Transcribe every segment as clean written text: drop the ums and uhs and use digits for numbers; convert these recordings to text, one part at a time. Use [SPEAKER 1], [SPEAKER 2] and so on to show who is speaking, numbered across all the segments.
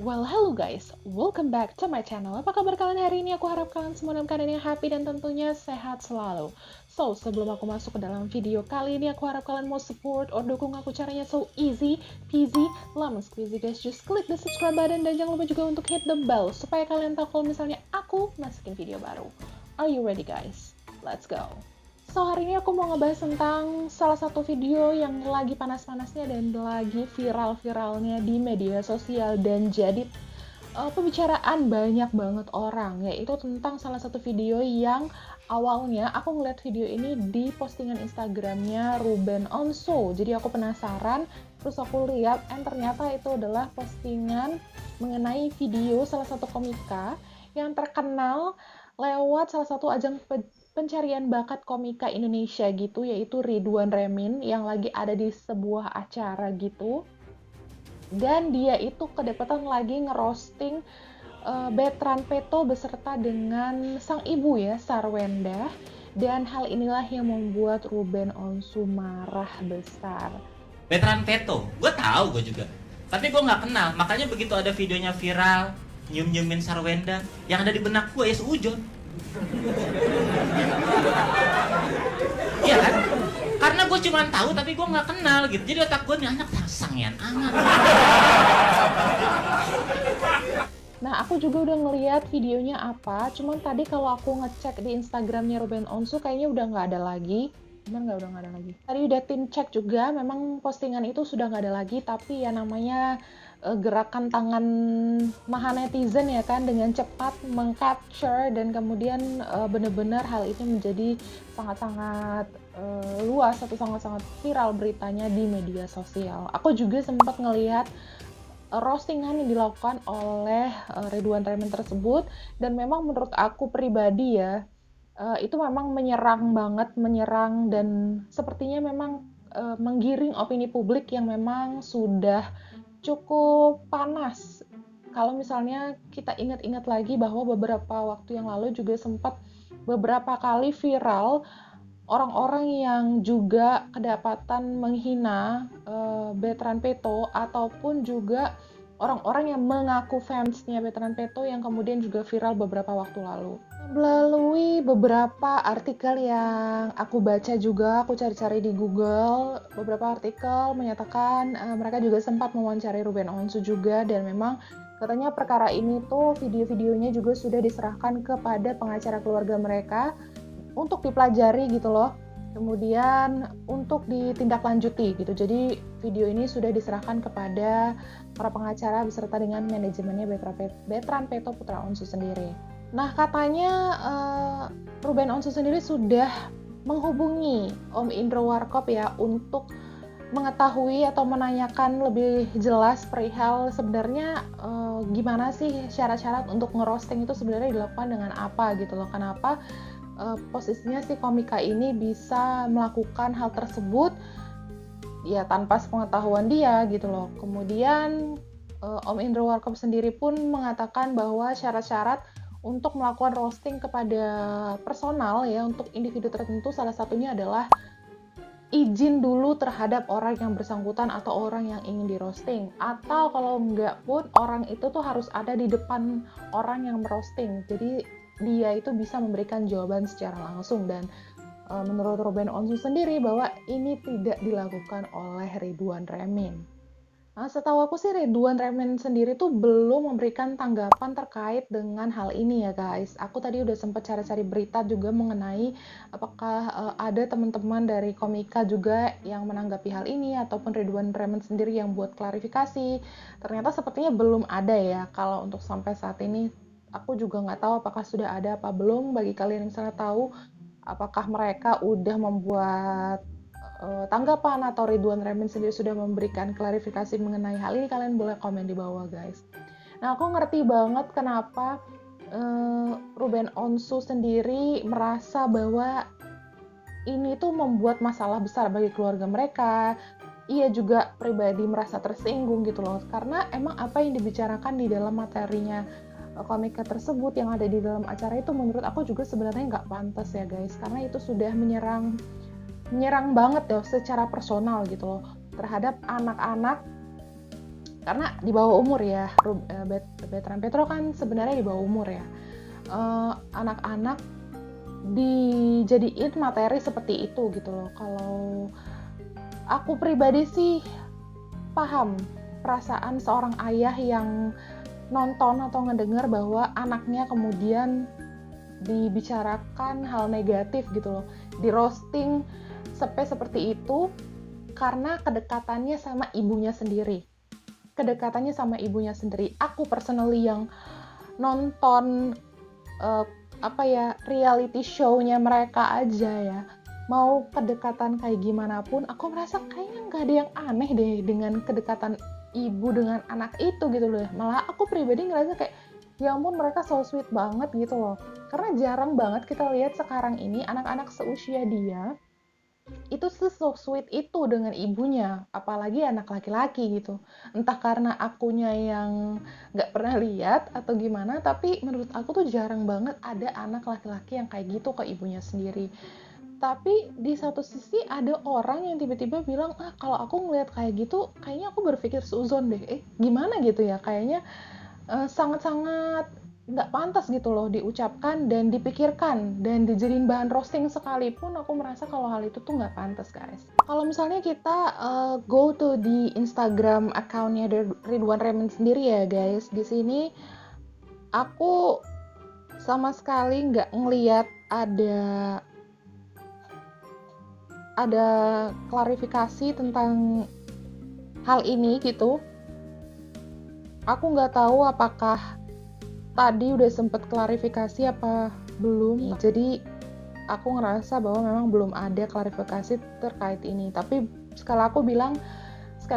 [SPEAKER 1] Well, hello guys, welcome back to my channel. Apa kabar kalian hari ini? Aku harap kalian semua dalam keadaan yang happy dan tentunya sehat selalu. So, sebelum aku masuk ke dalam video kali ini, aku harap kalian mau support or dukung aku. Caranya so easy, peasy, lemon squeezy guys. Just click the subscribe button dan jangan lupa juga untuk hit the bell supaya kalian tahu kalau misalnya aku masukin video baru. Are you ready guys? Let's go! So, hari ini aku mau ngebahas tentang salah satu video yang lagi panas-panasnya dan lagi viral-viralnya di media sosial dan jadi pembicaraan banyak banget orang, yaitu tentang salah satu video yang awalnya aku ngeliat video ini di postingan Instagramnya Ruben Onsu. Jadi aku penasaran, terus aku lihat, ternyata itu adalah postingan mengenai video salah satu komika yang terkenal lewat salah satu ajang pencarian bakat komika Indonesia gitu, yaitu Ridwan Remin yang lagi ada di sebuah acara gitu. Dan dia itu kedapatan lagi ngerosting Betran Peto beserta dengan sang ibu ya, Sarwenda. Dan hal inilah yang membuat Ruben Onsu marah besar.
[SPEAKER 2] Veteran Veto, gue tahu gue juga, tapi gue nggak kenal. Makanya begitu ada videonya viral nyium-nyiumin Sarwenda, yang ada di benak gue ya seujon. Iya kan? Karena gue cuma tahu tapi gue nggak kenal gitu. Jadi otak gue nih anak sangean amat.
[SPEAKER 1] Nah, aku juga udah ngeliat videonya apa, cuman tadi kalau aku ngecek di Instagramnya Ruben Onsu kayaknya udah nggak ada lagi. Bener nggak? Udah nggak ada lagi. Tadi udah tim cek juga, memang postingan itu sudah nggak ada lagi, tapi ya namanya gerakan tangan maha netizen ya kan, dengan cepat mengcapture dan kemudian bener-bener hal ini menjadi sangat-sangat luas atau sangat-sangat viral beritanya di media sosial. Aku juga sempat ngelihat roastingan yang dilakukan oleh Ridwan Remin tersebut, dan memang menurut aku pribadi ya, itu memang menyerang dan sepertinya memang menggiring opini publik yang memang sudah cukup panas. Kalau misalnya kita ingat-ingat lagi bahwa beberapa waktu yang lalu juga sempat beberapa kali viral orang-orang yang juga kedapatan menghina Betran Peto ataupun juga orang-orang yang mengaku fansnya Betran Peto yang kemudian juga viral beberapa waktu lalu. Melalui beberapa artikel yang aku baca juga, aku cari-cari di Google, beberapa artikel menyatakan mereka juga sempat mewawancari Ruben Onsu juga, dan memang katanya perkara ini tuh video-videonya juga sudah diserahkan kepada pengacara keluarga mereka untuk dipelajari gitu loh, kemudian untuk ditindaklanjuti gitu. Jadi video ini sudah diserahkan kepada para pengacara beserta dengan manajemennya Betran Peto Putra Onsu sendiri. Nah, katanya Ruben Onsu sendiri sudah menghubungi Om Indro Warkop ya untuk mengetahui atau menanyakan lebih jelas perihal sebenarnya gimana sih syarat-syarat untuk ngerosting itu sebenarnya dilakukan dengan apa gitu loh. Kenapa posisinya si komika ini bisa melakukan hal tersebut ya tanpa sepengetahuan dia gitu loh. Kemudian Om Indro Warkop sendiri pun mengatakan bahwa syarat-syarat untuk melakukan roasting kepada personal ya, untuk individu tertentu, salah satunya adalah izin dulu terhadap orang yang bersangkutan atau orang yang ingin di roasting, atau kalau enggak pun orang itu tuh harus ada di depan orang yang merosting, jadi dia itu bisa memberikan jawaban secara langsung. Dan menurut Ruben Onsu sendiri bahwa ini tidak dilakukan oleh Ridwan Remin. Nah, setahu aku sih Ridwan Remin sendiri tuh belum memberikan tanggapan terkait dengan hal ini ya guys. Aku tadi udah sempat cari-cari berita juga mengenai apakah ada teman-teman dari komika juga yang menanggapi hal ini ataupun Ridwan Remin sendiri yang buat klarifikasi. Ternyata sepertinya belum ada ya. Kalau untuk sampai saat ini aku juga nggak tahu apakah sudah ada apa belum. Bagi kalian yang misalnya tahu apakah mereka udah membuat tanggapan atau Ridwan Remin sendiri sudah memberikan klarifikasi mengenai hal ini, kalian boleh komen di bawah guys. Nah, aku ngerti banget kenapa Ruben Onsu sendiri merasa bahwa ini tuh membuat masalah besar bagi keluarga mereka. Ia juga pribadi merasa tersinggung gitu loh, karena emang apa yang dibicarakan di dalam materinya komika tersebut yang ada di dalam acara itu menurut aku juga sebenarnya nggak pantas ya guys, karena itu sudah menyerang banget ya secara personal gitu loh terhadap anak-anak karena di bawah umur ya. Bertrand Petro kan sebenarnya di bawah umur ya. Anak-anak dijadiin materi seperti itu gitu loh. Kalau aku pribadi sih paham perasaan seorang ayah yang nonton atau ngedengar bahwa anaknya kemudian dibicarakan hal negatif gitu loh, di roasting sampai seperti itu karena kedekatannya sama ibunya sendiri. Aku personally yang nonton reality show-nya mereka aja ya, mau kedekatan kayak gimana pun, aku merasa kayaknya nggak ada yang aneh deh dengan kedekatan ibu dengan anak itu gitu loh. Malah aku pribadi ngerasa kayak, ya ampun mereka so sweet banget gitu loh. Karena jarang banget kita lihat sekarang ini anak-anak seusia dia itu so sweet itu dengan ibunya, apalagi anak laki-laki gitu. Entah karena akunya yang nggak pernah lihat atau gimana, tapi menurut aku tuh jarang banget ada anak laki-laki yang kayak gitu ke ibunya sendiri. Tapi di satu sisi ada orang yang tiba-tiba bilang, kalau aku ngeliat kayak gitu, kayaknya aku berpikir seuzon deh. Gimana gitu ya, kayaknya sangat-sangat nggak pantas gitu loh diucapkan dan dipikirkan dan dijadiin bahan roasting sekalipun, aku merasa kalau hal itu tuh nggak pantas guys. Kalau misalnya kita go to di Instagram account-nya Ridwan Ramil sendiri ya guys, di sini aku sama sekali nggak ngeliat ada klarifikasi tentang hal ini gitu. Aku nggak tahu apakah tadi udah sempet klarifikasi apa belum. Jadi aku ngerasa bahwa memang belum ada klarifikasi terkait ini. Tapi sekali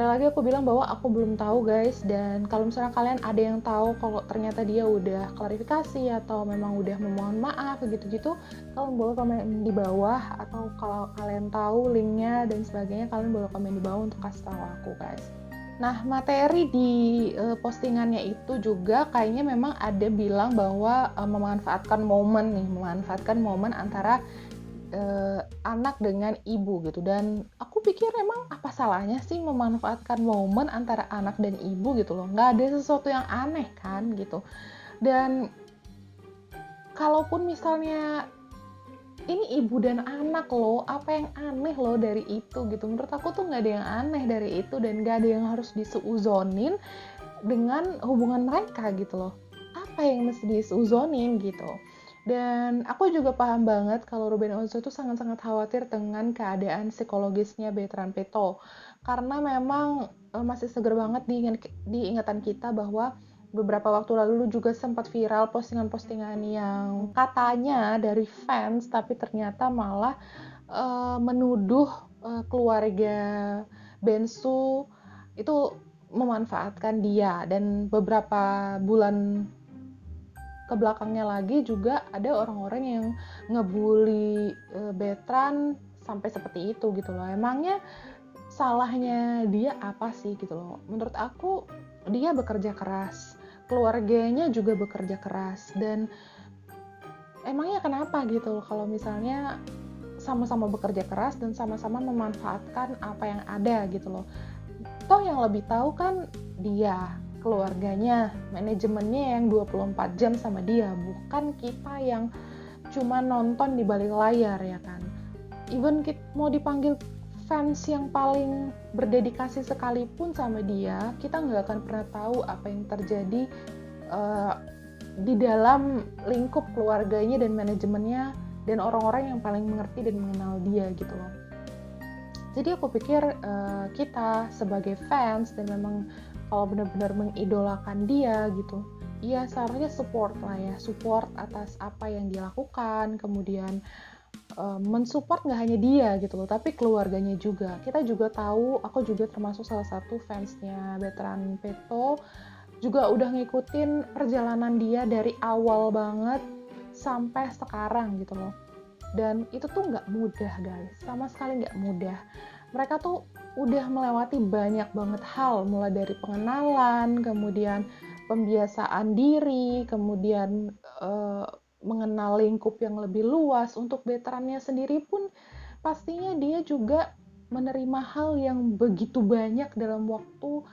[SPEAKER 1] lagi aku bilang bahwa aku belum tahu guys. Dan kalau misalnya kalian ada yang tahu kalau ternyata dia udah klarifikasi atau memang udah memohon maaf gitu-gitu, kalian boleh komen di bawah. Atau kalau kalian tahu linknya dan sebagainya, kalian boleh komen di bawah untuk kasih tahu aku guys. Nah, materi di postingannya itu juga kayaknya memang ada bilang bahwa memanfaatkan momen antara anak dengan ibu gitu. Dan aku pikir emang apa salahnya sih memanfaatkan momen antara anak dan ibu gitu loh. Nggak ada sesuatu yang aneh kan gitu. Dan kalaupun misalnya ini ibu dan anak loh, apa yang aneh loh dari itu gitu. Menurut aku tuh nggak ada yang aneh dari itu dan nggak ada yang harus disuuzonin dengan hubungan mereka gitu loh. Apa yang mesti disuuzonin gitu. Dan aku juga paham banget kalau Ruben Onsu itu sangat-sangat khawatir dengan keadaan psikologisnya Bertrand Petto. Karena memang masih seger banget di ingatan kita bahwa beberapa waktu lalu juga sempat viral postingan-postingan yang katanya dari fans tapi ternyata malah menuduh keluarga Bensu itu memanfaatkan dia. Dan beberapa bulan kebelakangnya lagi juga ada orang-orang yang ngebully Bertrand sampai seperti itu gitu loh. Emangnya salahnya dia apa sih gitu loh. Menurut aku dia bekerja keras, keluarganya juga bekerja keras, dan emangnya kenapa gitu kalau misalnya sama-sama bekerja keras dan sama-sama memanfaatkan apa yang ada gitu loh. Toh yang lebih tahu kan dia, keluarganya, manajemennya yang 24 jam sama dia, bukan kita yang cuma nonton di balik layar ya kan. Even kita mau dipanggil fans yang paling berdedikasi sekalipun sama dia, kita nggak akan pernah tahu apa yang terjadi di dalam lingkup keluarganya dan manajemennya dan orang-orang yang paling mengerti dan mengenal dia gitu loh. Jadi aku pikir kita sebagai fans dan memang kalau benar-benar mengidolakan dia gitu, ya seharusnya support atas apa yang dia lakukan, kemudian mensupport nggak hanya dia gitu loh, tapi keluarganya juga. Kita juga tahu, aku juga termasuk salah satu fansnya Bertrand Petto, juga udah ngikutin perjalanan dia dari awal banget sampai sekarang gitu loh. Dan itu tuh nggak mudah guys, sama sekali nggak mudah. Mereka tuh udah melewati banyak banget hal, mulai dari pengenalan, kemudian pembiasaan diri, kemudian mengenal lingkup yang lebih luas. Untuk Bertrandnya sendiri pun pastinya dia juga menerima hal yang begitu banyak dalam waktu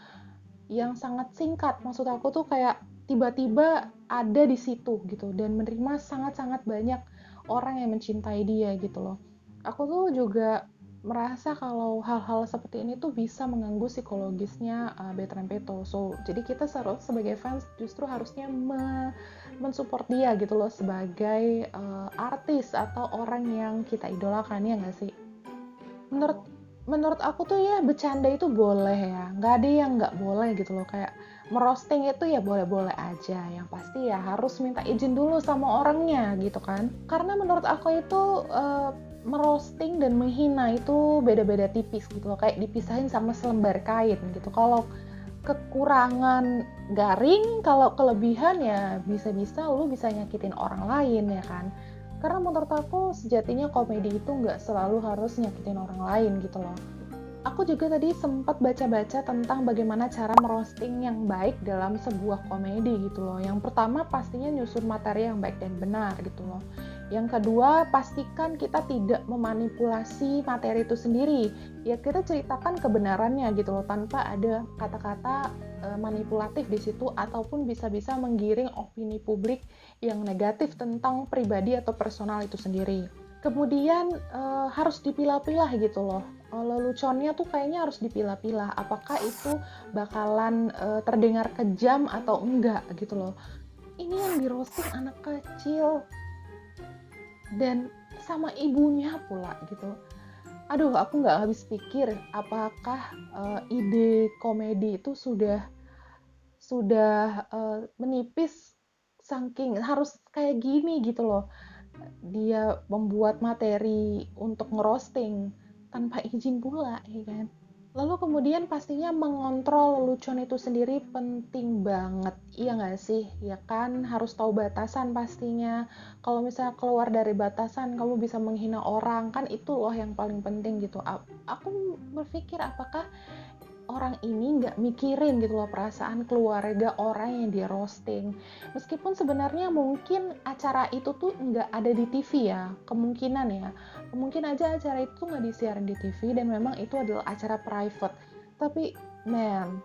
[SPEAKER 1] yang sangat singkat. Maksud aku tuh kayak tiba-tiba ada di situ gitu dan menerima sangat-sangat banyak orang yang mencintai dia gitu loh. Aku tuh juga merasa kalau hal-hal seperti ini tuh bisa mengganggu psikologisnya Bertrand Peto. So, jadi kita sebagai fans justru harusnya mensupport dia gitu loh sebagai artis atau orang yang kita idolakan, ya nggak sih? Menurut aku tuh ya bercanda itu boleh ya, nggak ada yang nggak boleh gitu loh. Kayak merosting itu ya boleh-boleh aja, yang pasti ya harus minta izin dulu sama orangnya gitu kan. Karena menurut aku itu merosting dan menghina itu beda-beda tipis gitu loh, kayak dipisahin sama selembar kain gitu. Kalau kekurangan garing, kalau kelebihan ya bisa-bisa lu bisa nyakitin orang lain ya kan. Karena menurut aku sejatinya komedi itu nggak selalu harus nyakitin orang lain gitu loh. Aku juga tadi sempat baca-baca tentang bagaimana cara merosting yang baik dalam sebuah komedi gitu loh. Yang pertama pastinya nyusun materi yang baik dan benar gitu loh. Yang kedua, pastikan kita tidak memanipulasi materi itu sendiri. Ya kita ceritakan kebenarannya gitu loh, tanpa ada kata-kata manipulatif di situ ataupun bisa-bisa menggiring opini publik yang negatif tentang pribadi atau personal itu sendiri. Kemudian harus dipilah-pilah gitu loh. Leluconnya tuh kayaknya harus dipilah-pilah. Apakah itu bakalan terdengar kejam atau enggak gitu loh. Ini yang di roasting anak kecil dan sama ibunya pula gitu. Aduh, aku nggak habis pikir apakah ide komedi itu sudah menipis saking harus kayak gini gitu loh. Dia membuat materi untuk ngerosting tanpa izin pula, ya kan? Lalu kemudian pastinya mengontrol lelucon itu sendiri penting banget, iya nggak sih? Ya kan, harus tahu batasan pastinya. Kalau misalnya keluar dari batasan, kamu bisa menghina orang, kan itu loh yang paling penting gitu. Aku berpikir apakah orang ini nggak mikirin gitu loh perasaan keluarga orang yang dia roasting. Meskipun sebenarnya mungkin acara itu tuh nggak ada di TV ya, kemungkinan ya. Mungkin aja acara itu nggak disiarin di TV dan memang itu adalah acara private. Tapi, man,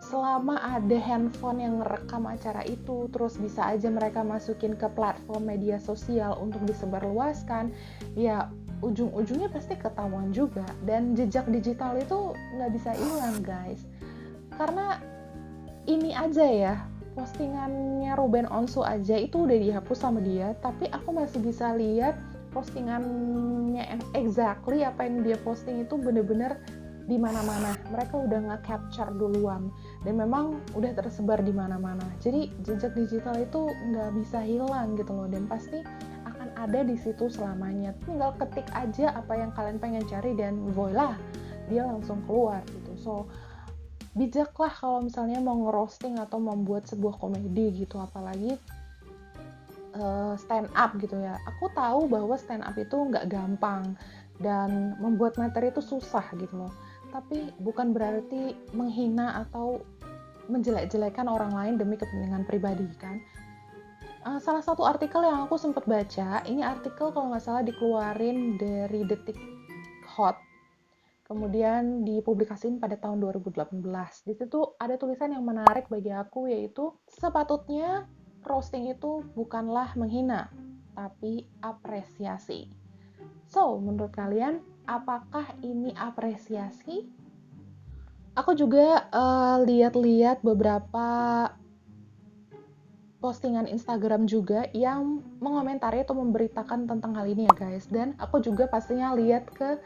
[SPEAKER 1] selama ada handphone yang merekam acara itu, terus bisa aja mereka masukin ke platform media sosial untuk disebarluaskan, ya ujung-ujungnya pasti ketahuan juga. Dan jejak digital itu nggak bisa hilang, guys. Karena ini aja ya, postingannya Ruben Onsu aja itu udah dihapus sama dia, tapi aku masih bisa lihat postingannya exactly apa yang dia posting itu bener-bener di mana-mana. Mereka udah nge-capture duluan dan memang udah tersebar di mana-mana. Jadi jejak digital itu nggak bisa hilang gitu loh, dan pasti akan ada di situ selamanya. Tinggal ketik aja apa yang kalian pengen cari dan voila, dia langsung keluar gitu. So bijaklah kalau misalnya mau ngerosting atau membuat sebuah komedi gitu, apalagi stand up gitu ya. Aku tahu bahwa stand up itu nggak gampang dan membuat materi itu susah gitu loh. Tapi bukan berarti menghina atau menjelek-jelekan orang lain demi kepentingan pribadi kan. Salah satu artikel yang aku sempat baca, ini artikel kalau nggak salah dikeluarin dari Detik Hot, kemudian dipublikasiin pada tahun 2018. Di situ ada tulisan yang menarik bagi aku, yaitu sepatutnya roasting itu bukanlah menghina, tapi apresiasi. So, menurut kalian, apakah ini apresiasi? Aku juga lihat-lihat beberapa postingan Instagram juga yang mengomentari atau memberitakan tentang hal ini ya guys. Dan aku juga pastinya lihat ke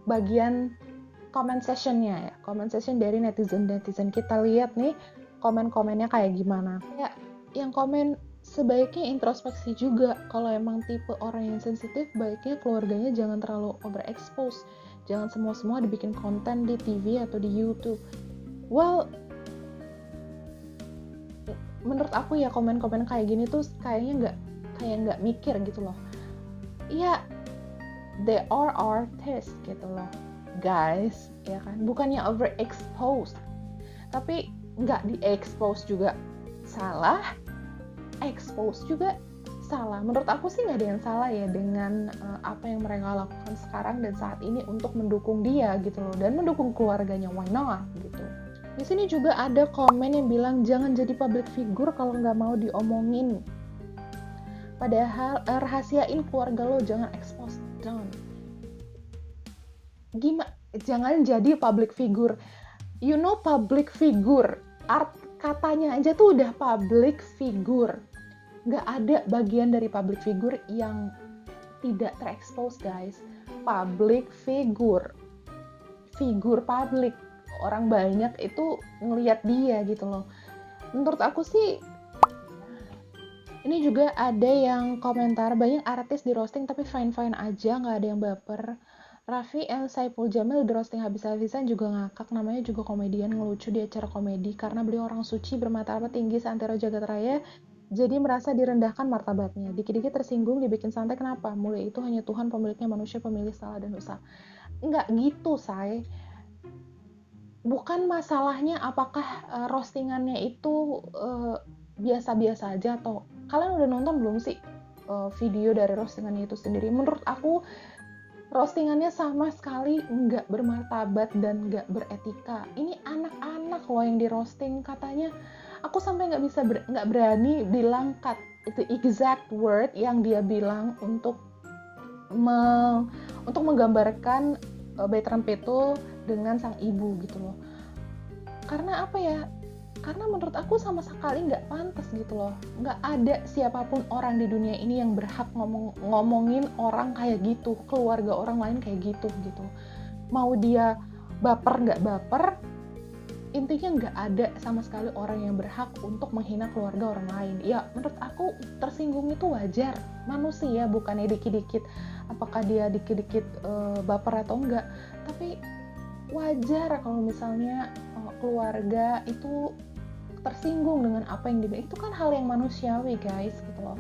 [SPEAKER 1] bagian comment sessionnya ya. Comment session dari netizen-netizen. Kita lihat nih komen-komennya kayak gimana. Ya, yang komen sebaiknya introspeksi juga. Kalau emang tipe orang yang sensitif, baiknya keluarganya jangan terlalu overexpose. Jangan semua-semua dibikin konten di TV atau di YouTube. Well, menurut aku ya komen-komen kayak gini tuh kayaknya nggak mikir gitu loh. Iya, they are artists gitu loh, guys, ya kan? Bukannya overexpose, tapi nggak di-expose juga salah, expose juga salah. Menurut aku sih nggak ada yang salah ya dengan apa yang mereka lakukan sekarang dan saat ini untuk mendukung dia gitu loh, dan mendukung keluarganya, why not gitu. Di sini juga ada komen yang bilang jangan jadi public figure kalau nggak mau diomongin. Padahal rahasiain keluarga lo, jangan expose down. Gimana? Jangan jadi public figure. You know public figure, art katanya aja tuh udah public figure. Nggak ada bagian dari public figure yang tidak terekspos, guys. Public figure, figur publik, orang banyak itu ngelihat dia gitu loh. Menurut aku sih, ini juga ada yang komentar banyak artis di roasting tapi fine-fine aja, nggak ada yang baper. Raffi and Saipul Jamil di roasting habis-habisan juga ngakak, namanya juga komedian, ngelucu di acara komedi karena beliau orang suci bermartabat tinggi seantero jagat raya, jadi merasa direndahkan martabatnya. Dikit-dikit tersinggung, dibikin santai, kenapa? Mulia itu hanya Tuhan pemiliknya, manusia pemilik salah dan dosa. Nggak gitu, say. Bukan masalahnya apakah roastingannya itu biasa-biasa aja, atau kalian udah nonton belum sih video dari roastingannya itu sendiri? Menurut aku roastingannya sama sekali nggak bermartabat dan nggak beretika. Ini anak-anak loh yang di roasting, katanya. Aku sampai nggak berani bilang itu exact word yang dia bilang untuk menggambarkan Bertrand Peto dengan sang ibu gitu loh. Karena apa ya? Karena menurut aku sama sekali nggak pantas gitu loh. Nggak ada siapapun orang di dunia ini yang berhak ngomongin orang kayak gitu, keluarga orang lain kayak gitu. Mau dia baper nggak baper, intinya nggak ada sama sekali orang yang berhak untuk menghina keluarga orang lain. Ya menurut aku tersinggung itu wajar, manusia, bukannya dikit-dikit apakah dia dikit-dikit baper atau enggak, tapi wajar kalau misalnya keluarga itu tersinggung dengan apa yang dibilang. Itu kan hal yang manusiawi, guys, gitu loh.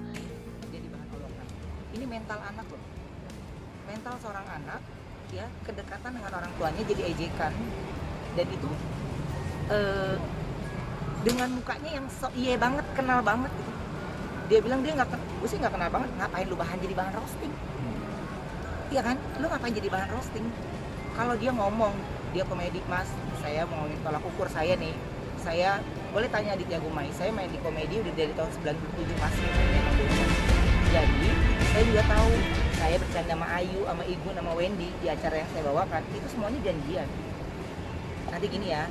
[SPEAKER 3] Jadi bahan olokan. Ini mental anak loh. Mental seorang anak, ya, kedekatan dengan orang tuanya jadi ejekan. Dan itu dengan mukanya yang iye banget, kenal banget gitu. Dia bilang dia gue sih nggak kenal banget, ngapain lu jadi bahan roasting? Iya kan, lu ngapain jadi bahan roasting? Kalau dia ngomong, dia komedi, mas, saya mau ngomongin tolak ukur saya nih, saya boleh tanya Aditya Gumai, saya main di komedi udah dari tahun 97 mas. Jadi saya juga tahu, saya bercanda sama Ayu, sama Igun, sama Wendy di acara yang saya bawakan, itu semuanya janjian. Nanti gini ya,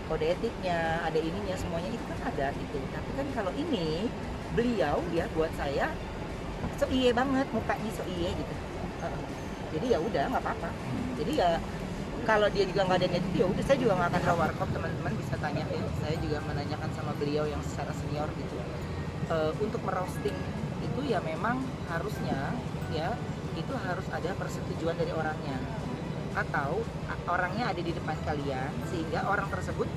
[SPEAKER 3] kode etiknya, ada ininya, semuanya itu kan ada gitu. Tapi kan kalau ini, beliau dia buat saya so iye banget, mukanya so iye gitu. Jadi ya udah nggak apa-apa. Jadi ya kalau dia juga nggak ada niat, ya udah, saya juga nggak akan warkop, teman-teman bisa tanya ya. Saya juga menanyakan sama beliau yang secara senior gitu. Untuk merosting itu ya memang harusnya ya itu harus ada persetujuan dari orangnya, atau orangnya ada di depan kalian sehingga orang tersebut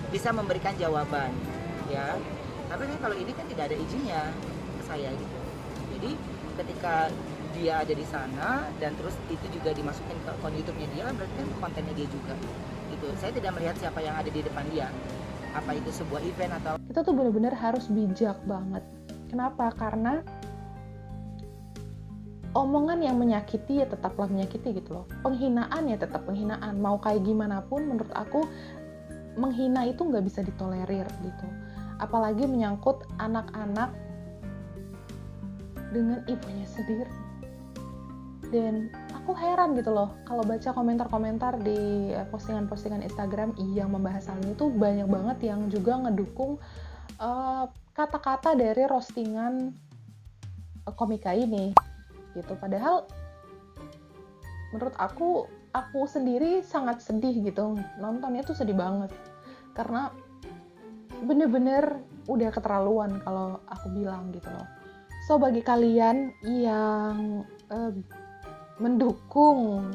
[SPEAKER 3] bisa memberikan jawaban ya. Tapi kan kalau ini kan tidak ada izinnya ke saya gitu. Jadi ketika dia ada di sana dan terus itu juga dimasukin ke akun YouTube-nya dia, kan berarti kan kontennya dia juga gitu. Saya tidak melihat siapa yang ada di depan dia, apa itu sebuah event atau.
[SPEAKER 1] Kita tuh benar-benar harus bijak banget. Kenapa? Karena omongan yang menyakiti ya tetaplah menyakiti gitu loh. Penghinaan ya tetap penghinaan. Mau kayak gimana pun menurut aku menghina itu nggak bisa ditolerir gitu. Apalagi menyangkut anak-anak dengan ibunya sendiri. Dan aku heran gitu loh kalau baca komentar-komentar di postingan-postingan Instagram yang membahas hal ini tuh banyak banget yang juga ngedukung kata-kata dari roastingan komika ini gitu. Padahal menurut aku sendiri sangat sedih gitu, nontonnya tuh sedih banget karena bener-bener udah keterlaluan kalau aku bilang gitu loh. So bagi kalian yang mendukung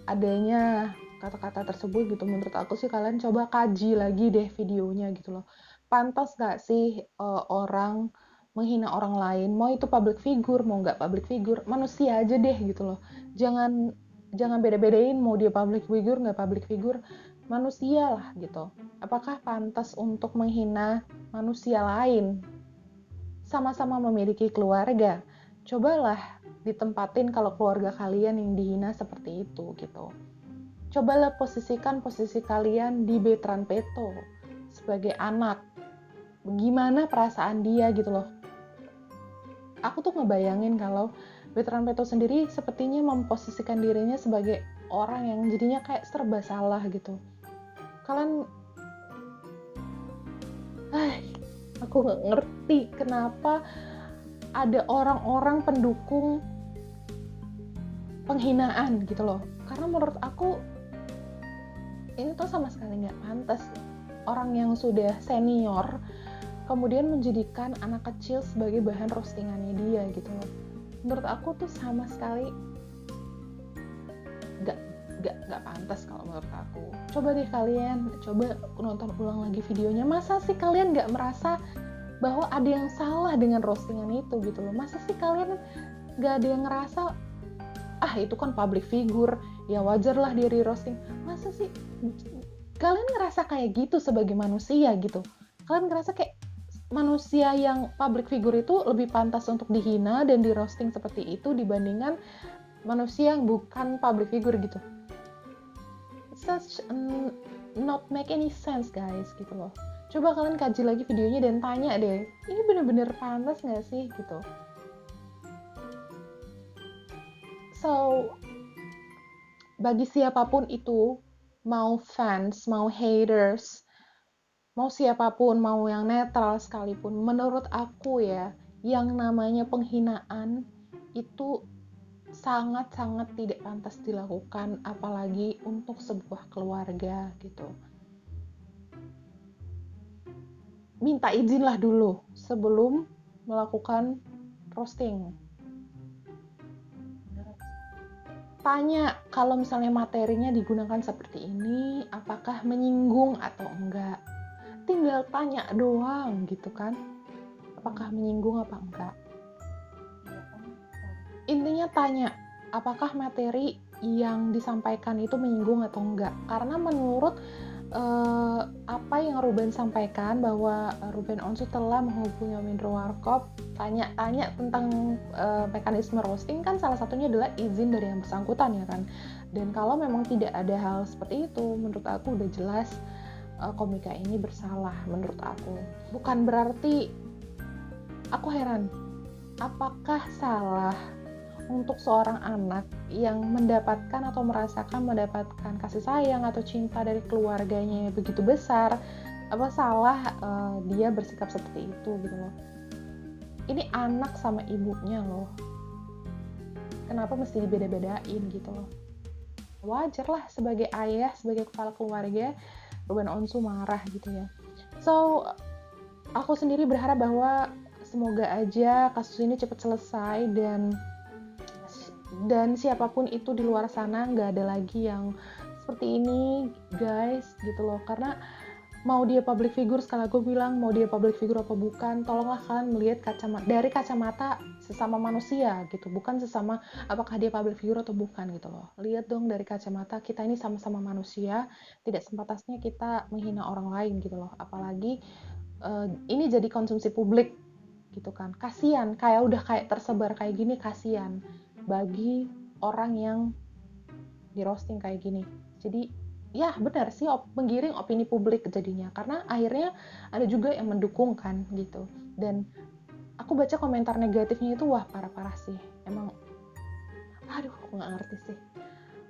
[SPEAKER 1] adanya kata-kata tersebut gitu, menurut aku sih kalian coba kaji lagi deh videonya gitu loh. Pantas gak sih orang menghina orang lain, mau itu public figure mau nggak public figure, manusia aja deh gitu loh. Jangan beda-bedain mau dia public figure nggak public figure, manusia lah gitu. Apakah pantas untuk menghina manusia lain? Sama-sama memiliki keluarga, cobalah ditempatin kalau keluarga kalian yang dihina seperti itu gitu. Cobalah posisikan posisi kalian di Bertrand Peto sebagai anak. Gimana perasaan dia gitu loh. Aku tuh ngebayangin kalau Bertrand Peto sendiri sepertinya memposisikan dirinya sebagai orang yang jadinya kayak serba salah gitu. Kalian, aku nggak ngerti kenapa ada orang-orang pendukung penghinaan gitu loh. Karena menurut aku ini tuh sama sekali nggak pantas. Orang yang sudah senior kemudian menjadikan anak kecil sebagai bahan roastingannya dia gitu loh. Menurut aku tuh sama sekali nggak pantas kalau menurut aku. Coba deh kalian coba nonton ulang lagi videonya. Masa sih kalian nggak merasa bahwa ada yang salah dengan roastingan itu gitu loh? Masa sih kalian nggak ada yang ngerasa itu kan public figure, ya wajar lah dia di roasting? Masa sih kalian ngerasa kayak gitu sebagai manusia gitu? Kalian ngerasa kayak manusia yang public figure itu lebih pantas untuk dihina dan di roasting seperti itu dibandingkan manusia yang bukan public figure gitu? Such not make any sense guys gitu loh. Coba kalian kaji lagi videonya dan tanya deh, ini bener-bener pantas gak sih gitu. So, bagi siapapun itu, mau fans, mau haters, mau siapapun, mau yang netral sekalipun, menurut aku ya, yang namanya penghinaan itu sangat-sangat tidak pantas dilakukan, apalagi untuk sebuah keluarga gitu. Minta izinlah dulu sebelum melakukan roasting. Tanya kalau misalnya materinya digunakan seperti ini, apakah menyinggung atau enggak. Tinggal tanya doang gitu kan, apakah menyinggung apa enggak. Intinya tanya, apakah materi yang disampaikan itu menyinggung atau enggak. Karena menurut apa yang Ruben sampaikan, bahwa Ruben Onsu telah menghubungi Om Indro Warkop, tanya-tanya tentang mekanisme roasting, kan salah satunya adalah izin dari yang bersangkutan ya kan. Dan kalau memang tidak ada hal seperti itu, menurut aku udah jelas komika ini bersalah menurut aku. Bukan berarti aku heran, apakah salah untuk seorang anak yang mendapatkan atau merasakan mendapatkan kasih sayang atau cinta dari keluarganya begitu besar, apa salah dia bersikap seperti itu gitu loh. Ini anak sama ibunya loh, kenapa mesti dibeda-bedain gitu loh. Wajar lah sebagai ayah, sebagai kepala keluarga, Ruben Onsu marah gitu ya. So, aku sendiri berharap bahwa semoga aja kasus ini cepat selesai dan siapapun itu di luar sana nggak ada lagi yang seperti ini guys gitu loh. Karena mau dia public figure, sekali gue bilang, mau dia public figure apa bukan, tolonglah kalian melihat dari kacamata sesama manusia gitu, bukan sesama apakah dia public figure atau bukan gitu loh. Lihat dong dari kacamata kita ini sama-sama manusia, tidak sepantasnya kita menghina orang lain gitu loh. Apalagi ini jadi konsumsi publik gitu kan. Kasian, udah kayak tersebar kayak gini, kasian bagi orang yang di roasting kayak gini. Jadi ya benar sih menggiring opini publik jadinya, karena akhirnya ada juga yang mendukung kan gitu. Dan aku baca komentar negatifnya itu wah parah-parah sih, emang aku nggak ngerti sih.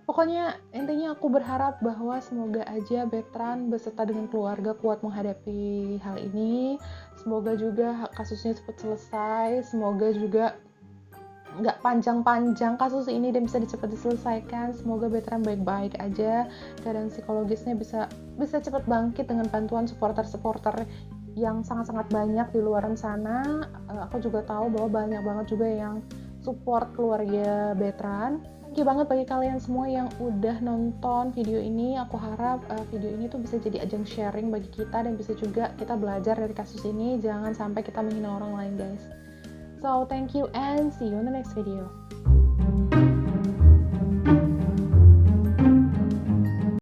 [SPEAKER 1] Pokoknya intinya aku berharap bahwa semoga aja Bertrand beserta dengan keluarga kuat menghadapi hal ini. Semoga juga kasusnya cepat selesai, semoga juga nggak panjang-panjang kasus ini dan bisa cepat diselesaikan. Semoga Bertrand baik-baik aja, keadaan psikologisnya bisa cepat bangkit dengan bantuan supporter-supporter yang sangat-sangat banyak di luar sana. Aku juga tahu bahwa banyak banget juga yang support keluarga Bertrand. Thank you banget bagi kalian semua yang udah nonton video ini. Aku harap video ini tuh bisa jadi ajang sharing bagi kita dan bisa juga kita belajar dari kasus ini. Jangan sampai kita menghina orang lain guys. So, thank you and see you in the next video.